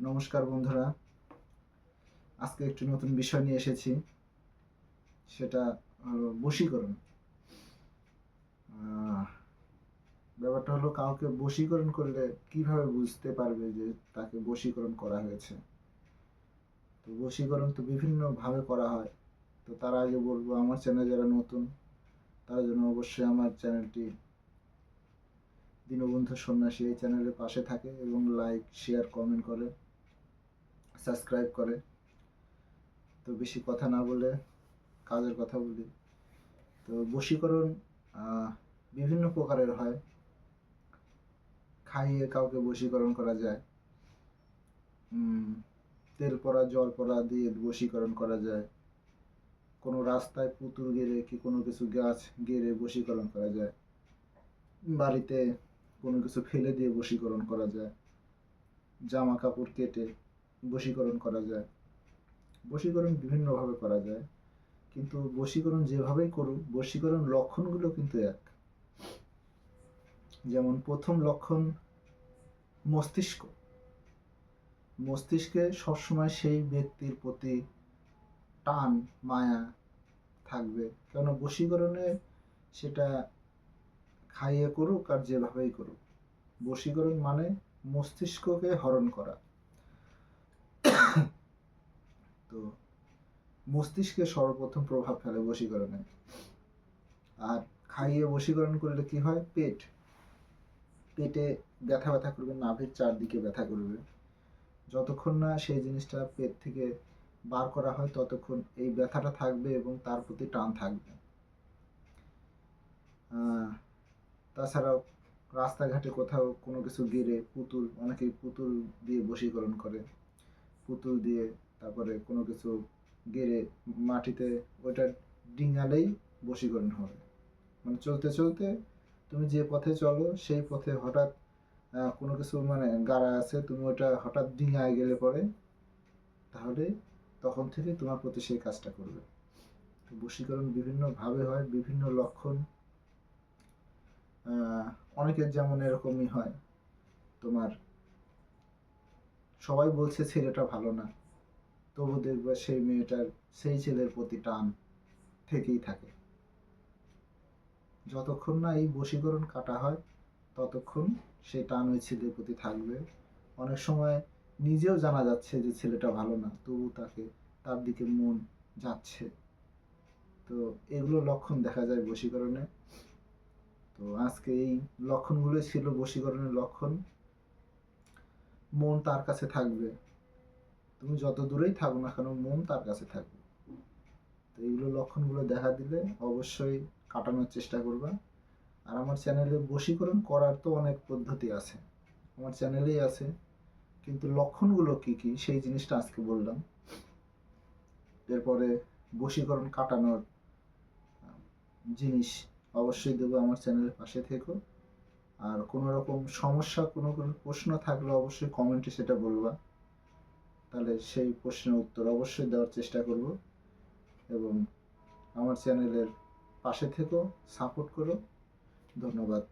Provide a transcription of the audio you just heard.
নমস্কার বন্ধুরা, আজকে একটি নতুন বিষয় নিয়ে এসেছি। সেটা হলো বশীকরণ। ব্যাপারটা হলো, কাউকে বশীকরণ করলে কিভাবে বুঝতে পারবে যে তাকে বশীকরণ করা হয়েছে। তো বশীকরণ তো বিভিন্নভাবে করা হয়। তো তার আগে বলবো, আমার চ্যানেল যারা নতুন তারা যেন অবশ্যই আমার চ্যানেলটি দীনবন্ধু সন্ন্যাসী এই চ্যানেলের পাশে থাকে এবং লাইক, শেয়ার, কমেন্ট করে, সাবস্ক্রাইব করে। তো বেশি কথা না বলে কাজের কথা বলি। তো বশীকরণ বিভিন্ন প্রকারের হয়। খাইয়ে কাউকে বশীকরণ করা যায়, তেল পড়া, জল পড়া দিয়ে বশীকরণ করা যায়, কোনো রাস্তায় পুতুল গেড়ে কি কোনো কিছু গাছ গেড়ে বশীকরণ করা যায়, বাড়িতে কোনো কিছু ফেলে দিয়ে বশীকরণ করা যায়, জামা কাপড় কেটে বশীকরণ করা যায়। বশীকরণ বিভিন্নভাবে করা যায়, কিন্তু বশীকরণ যেভাবেই করুক, বশীকরণ লক্ষণগুলো কিন্তু এক। যেমন প্রথম লক্ষণ মস্তিষ্ক। মস্তিষ্কে সবসময় সেই ব্যক্তির প্রতি টান, মায়া থাকবে। কেন বশীকরণে সেটা খাইয়ে করুক আর যেভাবেই করুক, বশীকরণ মানে মস্তিষ্ককে হরণ করা। তো মস্তিষ্কে সর্বপ্রথম প্রভাব ফেলে বশীকরণে। আর খাইয়ে বশীকরণ করলে কি হয়, পেটে ব্যথা করবে, নাভির চারদিকে ব্যথা করবে। যতক্ষণ না সেই জিনিসটা পেট থেকে বার করা হয় ততক্ষণ এই ব্যথাটা থাকবে এবং তার প্রতি টান থাকবে। তাছাড়াও রাস্তাঘাটে কোথাও কোনো কিছু গেড়ে অনেকেই পুতুল দিয়ে বশীকরণ করে। পুতুল দিয়ে তারপরে কোনো কিছু গেড়ে মাটিতে ওইটা ডিঙালেই বশীকরণ হবে। মানে চলতে চলতে তুমি যে পথে চলো সেই পথে হঠাৎ কোনো কিছু গাড়া আছে, তুমি ওটা হঠাৎ ডিঙায় গেলে পরে, তাহলে তখন থেকে তোমার প্রতি সেই কাজটা করবে। বশীকরণ বিভিন্নভাবে হয়, বিভিন্ন লক্ষণ। অনেকের যেমন এরকমই হয়, তোমার সবাই বলছে ছেলেটা ভালো না, তবু দেখবে সেই মেয়েটার সেই ছেলের প্রতি টান থেকেই থাকে। যতক্ষণ না এই বশীকরণ কাটা হয় ততক্ষণ সেই টান ওই ছেলের প্রতি থাকবে। অনেক সময় নিজেও জানা যাচ্ছে যে ছেলেটা ভালো না, তবু তার দিকে মন যাচ্ছে। তো এগুলো লক্ষণ দেখা যায় বশীকরণে। তো আজকে এই লক্ষণগুলোই ছিল বশীকরণের লক্ষণ। মন তার কাছে থাকবে, তুমি যত দূরেই থাকো না কেন মন তার কাছে থাকবে। তো এইগুলো লক্ষণগুলো দেখা দিলে অবশ্যই কাটানোর চেষ্টা করবা। আর আমার চ্যানেলে বশীকরণ করার তো অনেক পদ্ধতি আছে, আমার চ্যানেলেই আছে, কিন্তু লক্ষণগুলো কি কি সেই জিনিসটা আজকে বললাম। এরপরে বশীকরণ কাটানোর জিনিস অবশ্যই দেবো, আমার চ্যানেলের পাশে থেকো। আর কোনো রকম সমস্যা, কোনো প্রশ্ন থাকলে অবশ্যই কমেন্টে সেটা বলবা, তাহলে সেই প্রশ্নের উত্তর অবশ্যই দেওয়ার চেষ্টা করব। এবং আমার চ্যানেলের পাশে থেকো, সাপোর্ট করো। ধন্যবাদ।